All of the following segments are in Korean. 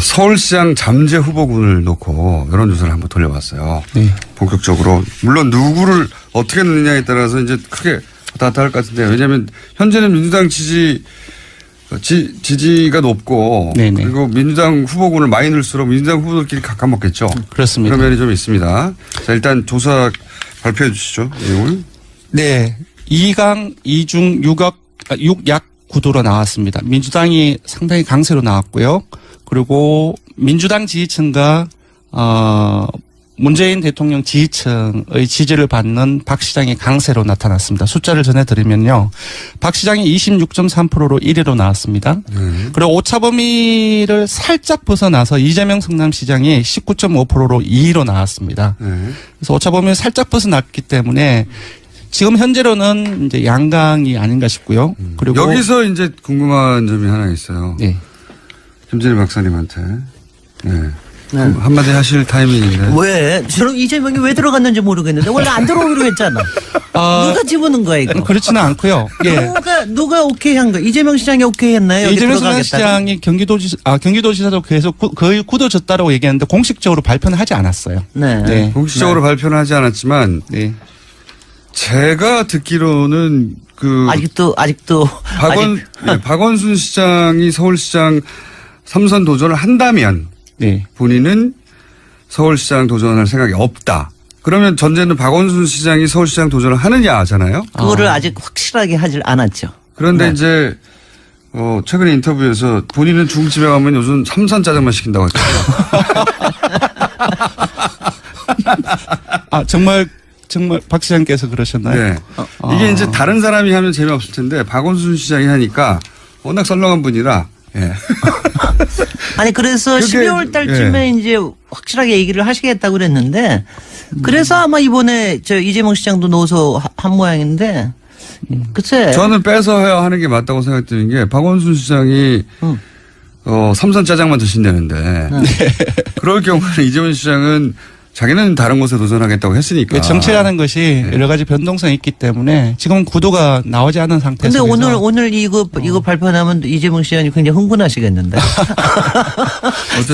서울시장 잠재 후보군을 놓고 여론조사를 한번 돌려봤어요. 네. 본격적으로. 물론 누구를 어떻게 넣느냐에 따라서 이제 크게 왔다 할 것 같은데 왜냐하면 현재는 민주당 지지가 높고 네네. 그리고 민주당 후보군을 많이 넣을수록 민주당 후보들끼리 가까먹겠죠. 그렇습니다. 그런 면이 좀 있습니다. 자, 일단 조사 발표해 주시죠. 내용을. 네. 2강 2중 6약 구도로 나왔습니다. 민주당이 상당히 강세로 나왔고요. 그리고 민주당 지지층과 문재인 대통령 지지층의 지지를 받는 박 시장이 강세로 나타났습니다. 숫자를 전해드리면요. 박 시장이 26.3%로 1위로 나왔습니다. 그리고 오차 범위를 살짝 벗어나서 이재명 성남시장이 19.5%로 2위로 나왔습니다. 그래서 오차 범위를 살짝 벗어났기 때문에 지금 현재로는 이제 양강이 아닌가 싶고요. 그리고 여기서 이제 궁금한 점이 하나 있어요. 네. 김진애 박사님한테. 네. 한마디 하실 타이밍인데. 왜? 저는 이재명이 왜 들어갔는지 모르겠는데 원래 안 들어오기로 했잖아. 누가 집어넣은 거야 이거? 그렇지는 않고요. 예. 누가 오케이 한 거야? 이재명 시장이 오케이 했나요? 이재명 시장이 경기도지사도 계속 거의 굳어졌다라고 얘기했는데 공식적으로 발표는 하지 않았어요. 네. 네. 공식적으로 발표는 하지 않았지만 네. 제가 듣기로는 아직도 박원순 시장이 서울시장 3선 도전을 한다면 네. 본인은 서울시장 도전할 생각이 없다. 그러면 전제는 박원순 시장이 서울시장 도전을 하느냐잖아요. 그거를 아직 확실하게 하질 않았죠. 그런데 이제 최근에 인터뷰에서 본인은 중국집에 가면 요즘 3선 짜장면 시킨다고 했거든요. 정말 박 시장께서 그러셨나요? 네. 이게 이제 다른 사람이 하면 재미없을 텐데 박원순 시장이 하니까 워낙 썰렁한 분이라. 예. 아니 그래서 12월 달쯤에 이제 확실하게 얘기를 하시겠다고 그랬는데 그래서 아마 이번에 이재명 시장도 넣어서 한 모양인데 글쎄. 저는 빼서 하는 게 맞다고 생각드는 게 박원순 시장이 3선 짜장만 드신다는데 그럴 경우는 이재명 시장은 자기는 다른 곳에 도전하겠다고 했으니까. 정치라는 것이 여러 가지 변동성이 있기 때문에 지금 구도가 나오지 않은 상태에서. 근데 오늘 이거 발표하면 이재명 시장이 굉장히 흥분하시겠는데.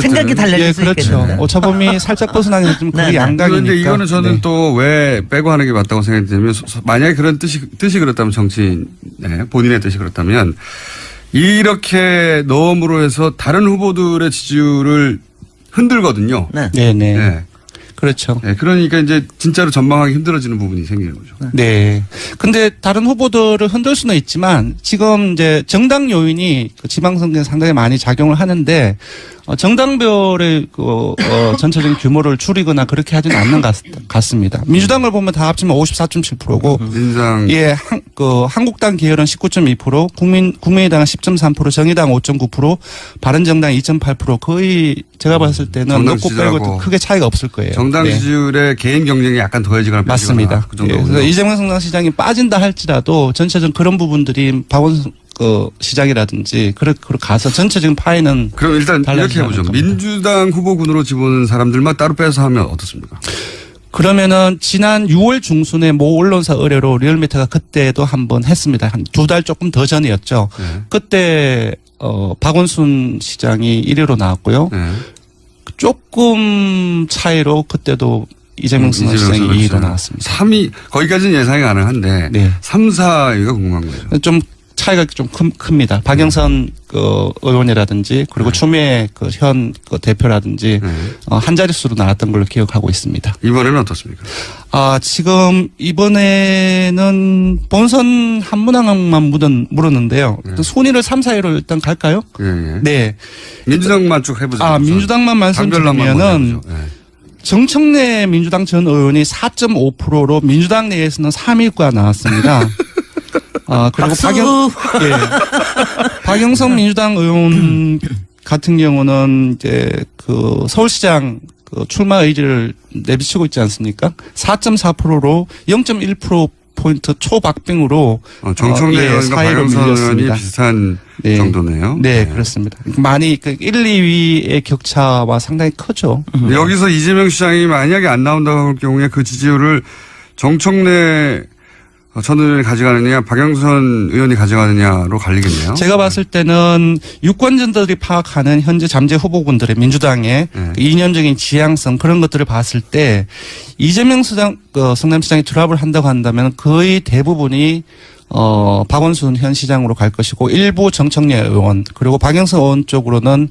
생각이 달라질 수 그렇죠. 있겠는데. 오차범위 살짝 벗어나는 좀 그게 양강이니까. 그런데 이거는 저는 또 왜 빼고 하는 게 맞다고 생각되냐면 만약에 그런 뜻이 그렇다면 정치인 본인의 뜻이 그렇다면 이렇게 넣음으로 해서 다른 후보들의 지지율을 흔들거든요. 네. 그렇죠. 네, 그러니까 이제 진짜로 전망하기 힘들어지는 부분이 생기는 거죠. 네. 근데 다른 후보들을 흔들 수는 있지만 지금 이제 정당 요인이 지방선거에 상당히 많이 작용을 하는데 정당별의 전체적인 규모를 줄이거나 그렇게 하지는 않는 것 같습니다. 민주당을 보면 다 합치면 54.7%고, 민주당 한국당 계열은 19.2%, 국민의당은 10.3%, 정의당 5.9%, 바른정당 2.8% 거의 제가 봤을 때는 넣고 빼고 크게 차이가 없을 거예요. 정당 지지율에 개인 경쟁이 약간 더해지거나 맞습니다. 그 정도. 그래서 이재명 성남시장이 빠진다 할지라도 전체적인 그런 부분들이 박원순 시장이라든지 그렇게 가서 전체적인 파이는 그럼 일단 이렇게 해보죠. 민주당 후보군으로 집어넣은 사람들만 따로 빼서 하면 어떻습니까? 그러면은 지난 6월 중순에 모 언론사 의뢰로 리얼미터가 그때도 한번 했습니다. 한 2달 조금 더 전이었죠. 그때 박원순 시장이 1위로 나왔고요. 조금 차이로 그때도 이재명 시장이 2위로 나왔습니다. 3위 거기까지는 예상이 가능한데 3, 4위가 궁금한 거죠. 좀 차이가 좀 큽니다. 박영선 의원이라든지 그리고 추미애 현 대표라든지 한 자릿수로 나왔던 걸로 기억하고 있습니다. 이번에는 어떻습니까? 지금 이번에는 본선 한 문항만 물었는데요. 순위를 3, 4위로 일단 갈까요? 네. 민주당만 쭉 해보죠. 민주당만 말씀드리면은 정청래 민주당 전 의원이 4.5%로 민주당 내에서는 3위가 나왔습니다. 그리고 박영선 민주당 의원 같은 경우는 이제 서울시장 출마 의지를 내비치고 있지 않습니까? 4.4%로 0.1%포인트 초박빙으로 정청래 의원과 박영선 의원이 비슷한 정도네요. 네, 그렇습니다. 많이 1, 2위의 격차와 상당히 크죠. 여기서 이재명 시장이 만약에 안 나온다고 할 경우에 그 지지율을 정청래 전 의원이 가져가느냐, 박영선 의원이 가져가느냐로 갈리겠네요. 제가 봤을 때는 유권자들이 파악하는 현재 잠재 후보군들의 민주당의 그 이념적인 지향성 그런 것들을 봤을 때 이재명 성남시장이 드랍을 한다고 한다면 거의 대부분이 박원순 현 시장으로 갈 것이고 일부 정청래 의원 그리고 박영선 의원 쪽으로는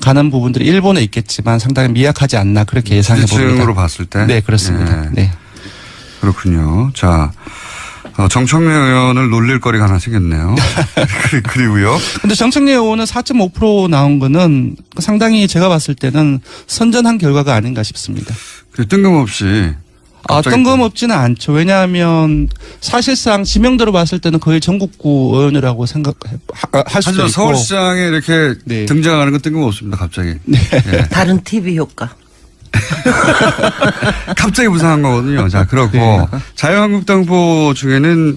가는 부분들이 일본에 있겠지만 상당히 미약하지 않나 그렇게 예상해 봅니다. 지지층으로 봤을 때? 네, 그렇습니다. 네. 그렇군요. 자, 정청래 의원을 놀릴 거리가 하나 생겼네요. 그리고요. 근데 정청래 의원은 4.5% 나온 거는 상당히 제가 봤을 때는 선전한 결과가 아닌가 싶습니다. 뜬금없이. 뜬금없지는 않죠. 왜냐하면 사실상 지명도로 봤을 때는 거의 전국구 의원이라고 생각할 수도 있고. 서울시장에 이렇게 네. 등장하는 건 뜬금없습니다. 갑자기. 네. 네. 다른 TV 효과. 갑자기 부상한 거거든요. 자, 그렇고 네. 자유한국당 후보 중에는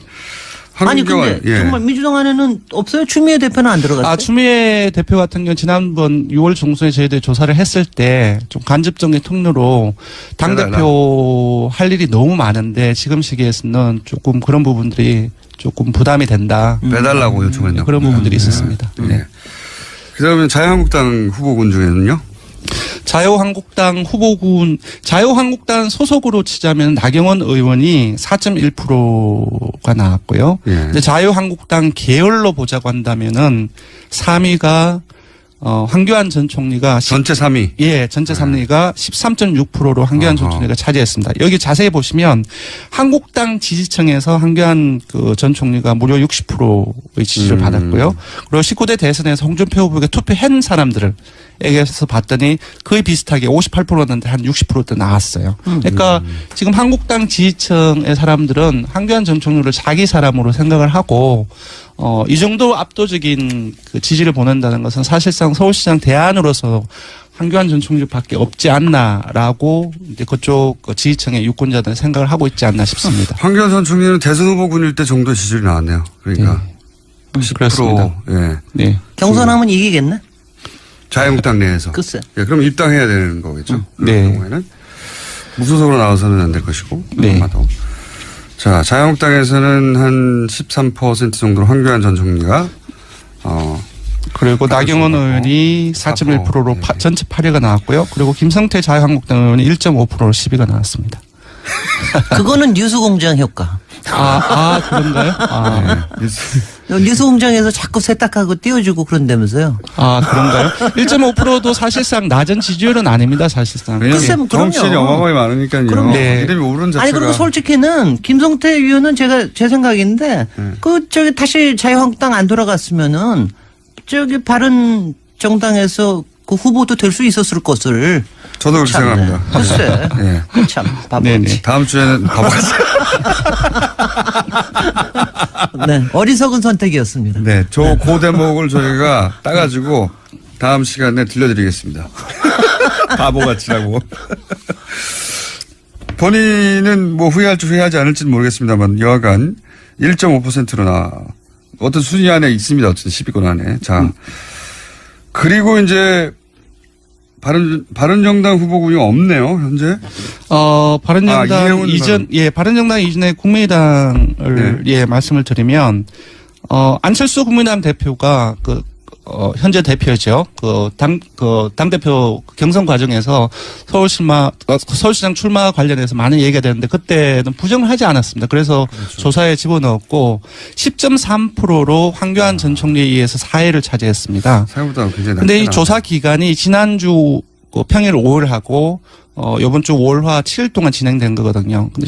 아니 근데 정말 민주당 안에는 없어요? 추미애 대표는 안 들어갔어요? 추미애 대표 같은 경우 지난번 6월 중순에 저희들이 조사를 했을 때 좀 간접적인 통로로 당대표 할 일이 너무 많은데 지금 시기에서는 조금 그런 부분들이 조금 부담이 된다. 빼달라고 요청했나 그런 부분들이 있었습니다. 네. 그러면 자유한국당 후보군 중에는요? 자유한국당 소속으로 치자면 나경원 의원이 4.1%가 나왔고요. 예. 근데 자유한국당 계열로 보자고 한다면은 3위가 황교안 전 총리가 전체 3위. 예, 전체 3위가 13.6%로 황교안 전 총리가 차지했습니다. 여기 자세히 보시면 한국당 지지층에서 황교안 전 총리가 무려 60%의 지지를 받았고요. 그리고 19대 대선에서 홍준표 후보에게 투표한 사람들에게서 봤더니 거의 비슷하게 58%였는데 한 60%대 나왔어요. 그러니까 지금 한국당 지지층의 사람들은 황교안 전 총리를 자기 사람으로 생각을 하고 이 정도 압도적인 그 지지를 보낸다는 것은 사실상 서울시장 대안으로서 황교안 전 총리밖에 없지 않나라고 이제 그쪽 지지층의 유권자들은 생각을 하고 있지 않나 싶습니다. 황교안 전 총리는 대선 후보군일 때 정도 지지율이 나왔네요. 그러니까 10%. 그렇습니다. 예. 네. 경선하면 이기겠네? 자유한국당 내에서. 글쎄. 예, 그럼 입당해야 되는 거겠죠. 그런 네. 경우에는 무소속으로 나와서는 안 될 것이고. 네. 아마도. 자, 자유한국당에서는 한 13% 정도로 황교안 전 총리가 그리고 나경원 의원이 4.1%로 네. 전체 8위가 나왔고요. 그리고 김성태 자유한국당 의원이 1.5%로 10위가 나왔습니다. 그거는 뉴스공장 효과. 그런가요? 뉴스공장에서 자꾸 세탁하고 띄워주고 그런다면서요. 그런가요? 1.5%도 사실상 낮은 지지율은 아닙니다, 사실상. 글쎄, 뭐 그럼요. 정치인이 어마어마하게 많으니까요. 그럼요. 네. 이름이 오른 자체가. 아니 그리고 솔직히는 김성태 의원은 제 생각인데 다시 자유한국당 안 돌아갔으면은 바른 정당에서 그 후보도 될 수 있었을 것을. 저도 그렇게 생각합니다. 글쎄. 네. 참 바보지. 네네. 다음 주에는 바보같이. 네. 어리석은 선택이었습니다. 네. 그 대목을 저희가 따가지고 다음 시간에 들려드리겠습니다. 바보같이라고. 본인은 뭐 후회할지 후회하지 않을지는 모르겠습니다만 여하간 1.5%로 어떤 순위 안에 있습니다. 어쨌든 10위권 안에. 자. 그리고 이제 바른정당 후보군이 없네요, 현재. 바른정당 바른정당 이전에 국민의당을 말씀을 드리면 안철수 국민의당 대표가 현재 대표죠. 당대표 경선 과정에서 서울시장 출마 관련해서 많은 얘기가 되는데 그때는 부정을 하지 않았습니다. 그래서 조사에 집어넣었고 10.3%로 황교안 전 총리에 의해서 4위를 차지했습니다. 생각보다 굉장히 근데 이 조사 기간이 지난주 평일 5일 하고 이번 주 5월화 7일 동안 진행된 거거든요. 근데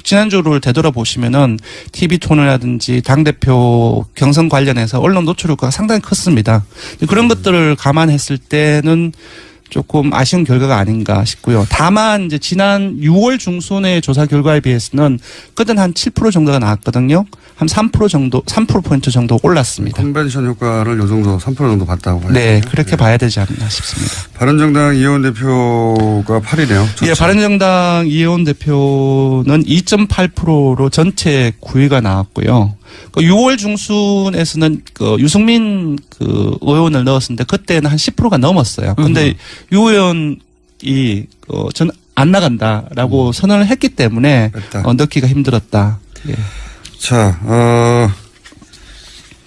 지난주를 되돌아보시면은 TV토론이라든지 당대표 경선 관련해서 언론 노출 효과가 상당히 컸습니다. 그런 것들을 감안했을 때는 조금 아쉬운 결과가 아닌가 싶고요. 다만 이제 지난 6월 중순의 조사 결과에 비해서는 그때는 한 7% 정도가 나왔거든요. 한 3% 정도 올랐습니다. 컨벤션 효과를 요 정도 3% 정도 봤다고 봐요. 네, 그렇게 봐야 되지 않나 싶습니다. 바른정당 이혜원 대표가 8위네요. 예, 바른정당 이혜원 대표는 2.8%로 전체 9위가 나왔고요. 6월 중순에서는 유승민 의원을 넣었는데 그때는 한 10%가 넘었어요. 근데 유 의원이 전 안 나간다라고 선언을 했기 때문에 넣기가 힘들었다. 예. 자,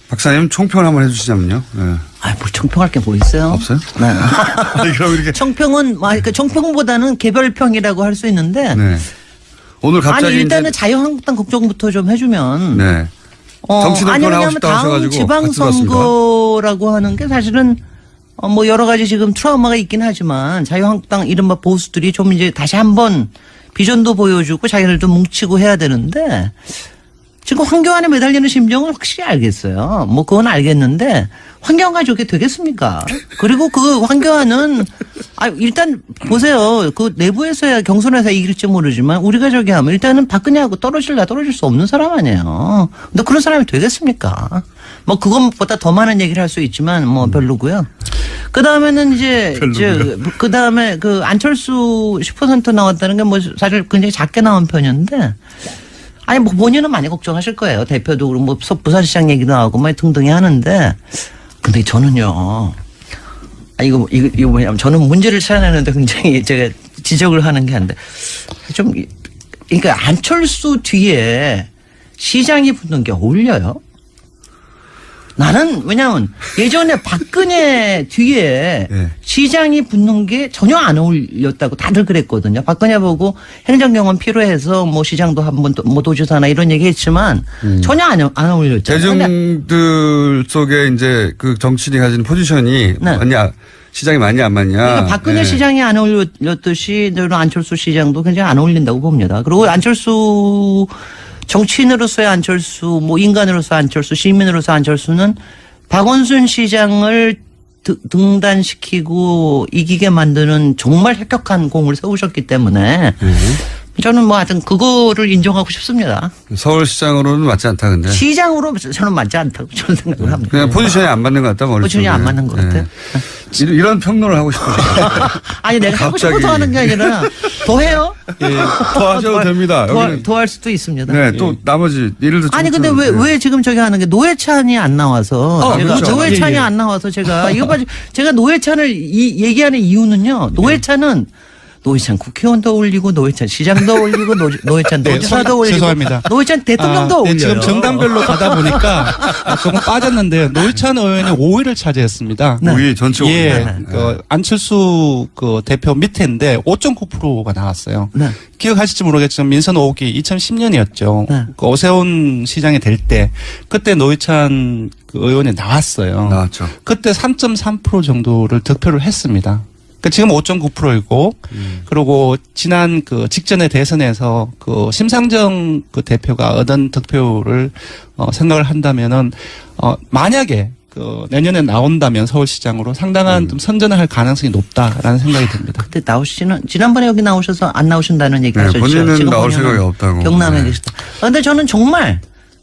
박사님 총평을 한번 해주시자면요. 네. 아, 뭐 청평할 게 뭐 있어요? 없어요? 네. 아니, 그럼 이렇게. 청평은 그러니까 청평보다는 개별평이라고 할 수 있는데. 네. 오늘 갑자기. 아니 일단은 이제 자유한국당 걱정부터 좀 해주면. 네. 정치 아니 동편을 하고 왜냐하면 싶다 다음 하셔가지고 지방선거라고 하는 게 사실은 뭐 여러 가지 지금 트라우마가 있긴 하지만 자유한국당 이른바 보수들이 좀 이제 다시 한번 비전도 보여주고 자기들도 뭉치고 해야 되는데 지금 황교안에 매달리는 심정은 확실히 알겠어요. 뭐 그건 알겠는데 황교안 가족이 되겠습니까? 그리고 그 황교안은 일단 보세요. 그 내부에서야 경선에서 이길지 모르지만 우리가 저기 하면 일단은 박근혜하고 떨어질 수 없는 사람 아니에요. 근데 그런 사람이 되겠습니까? 뭐 그것보다 더 많은 얘기를 할 수 있지만 뭐 별로고요. 그 다음에는 이제 그 다음에 그 안철수 10% 나왔다는 게 뭐 사실 굉장히 작게 나온 편인데. 아니 뭐 본인은 많이 걱정하실 거예요. 대표도 그렇고 뭐 부산시장 얘기도 나오고 뭐 등등히 하는데 근데 저는요. 이거 뭐냐면 저는 문제를 찾아내는데 굉장히 제가 지적을 하는 게 한데 좀 그러니까 안철수 뒤에 시장이 붙는 게 어울려요? 나는 왜냐하면 예전에 박근혜 뒤에 네. 시장이 붙는 게 전혀 안 어울렸다고 다들 그랬거든요. 박근혜 보고 행정경험 필요해서 뭐 시장도 한번 뭐 도지사나 이런 얘기 했지만 전혀 안 어울렸잖아요. 대중들 속에 이제 그 정치인이 가지는 포지션이 네. 맞냐, 시장이 맞냐 안 맞냐. 그러니까 박근혜 네. 시장이 안 어울렸듯이 저는 안철수 시장도 굉장히 안 어울린다고 봅니다. 그리고 안철수 정치인으로서의 안철수, 뭐 인간으로서 안철수, 시민으로서 안철수는 박원순 시장을 등단시키고 이기게 만드는 정말 혁혁한 공을 세우셨기 때문에 저는 뭐 하여튼 그거를 인정하고 싶습니다. 서울시장으로는 맞지 않다 근데. 시장으로 저는 맞지 않다고 저는 생각을 합니다. 그냥 포지션이 안 맞는 것 같다. 머릿속에. 포지션이 안 맞는 것 같아요. 이런 평론을 하고 싶어요. 아니 내가 하고 갑자기. 싶어서 하는 게 아니라 더 해요? 더 하셔도 됩니다. 더 할 수도 있습니다. 네, 또 나머지 예를 들어. 아니 근데 왜 지금 저기 하는 게 노회찬이 안 나와서 제가 그렇죠. 노회찬이 안 나와서 제가 이거 봐 제가 노회찬을 얘기하는 이유는요. 노회찬은 국회의원도 올리고 노회찬 시장도 올리고 노회찬 도지사도 올리고 죄송합니다. 노회찬 대통령도 올려요. 지금 정당별로 가다 보니까 조금 빠졌는데요. 노회찬 의원이 5위를 차지했습니다. 5위 전체 5위. 예, 그 안철수 그 대표 밑에인데 5.9%가 나왔어요. 네. 기억하실지 모르겠지만 민선 5기 2010년이었죠. 네. 그 오세훈 시장이 될 때 그때 노회찬 그 의원이 나왔어요. 나왔죠. 그때 3.3% 정도를 득표를 했습니다. 그 지금 5.9%이고 그리고 지난 그 직전의 대선에서 그 심상정 그 대표가 얻은 득표를 생각을 한다면은 만약에 그 내년에 나온다면 서울시장으로 상당한 좀 선전을 할 가능성이 높다라는 생각이 듭니다. 그때 지난번에 여기 나오셔서 안 나오신다는 얘기 하셨죠. 본인은 지금 나올 본인은 생각이 없다고. 경남에 계시다. 그런데 저는 정말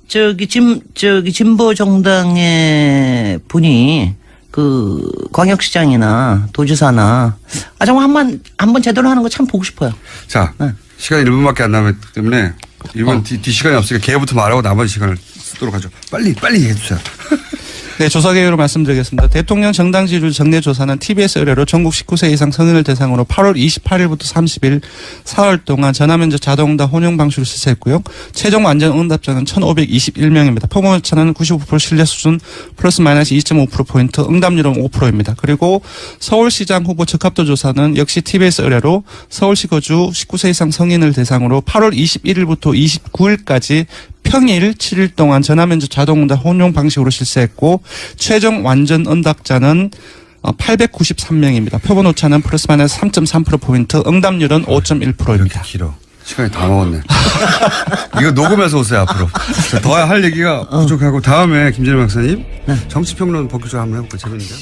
진보 정당의 분이 그 광역시장이나 도지사나 정말 한번 제대로 하는 거 참 보고 싶어요. 자, 시간이 1분밖에 안 남았기 때문에 이번 뒤 시간이 없으니까 개부터 말하고 나머지 시간을 쓰도록 하죠. 빨리 해주세요. 네, 조사 개요로 말씀드리겠습니다. 대통령 정당 지지율 정례 조사는 TBS 의뢰로 전국 19세 이상 성인을 대상으로 8월 28일부터 30일 사흘 동안 전화면접 자동응답 혼용 방식으로 실시했고요. 최종 완전 응답자는 1,521명입니다. 표본 오차는 95% 신뢰 수준 플러스 마이너스 2.5%포인트, 응답률은 5%입니다. 그리고 서울시장 후보 적합도 조사는 역시 TBS 의뢰로 서울시 거주 19세 이상 성인을 대상으로 8월 21일부터 29일까지 평일 7일 동안 전화면접 자동응답 혼용 방식으로 실시했고 최종 완전 응답자는 893명입니다. 표본 오차는 플러스 마이너스 3.3%포인트, 응답률은 5.1%입니다. 이렇게 길어. 시간이 다 먹었네. 이거 녹음해서 오세요, 앞으로. 더 할 얘기가 부족하고 다음에 김진애 박사님 정치평론 본격적으로 한번 해볼까요? 재밌는데요?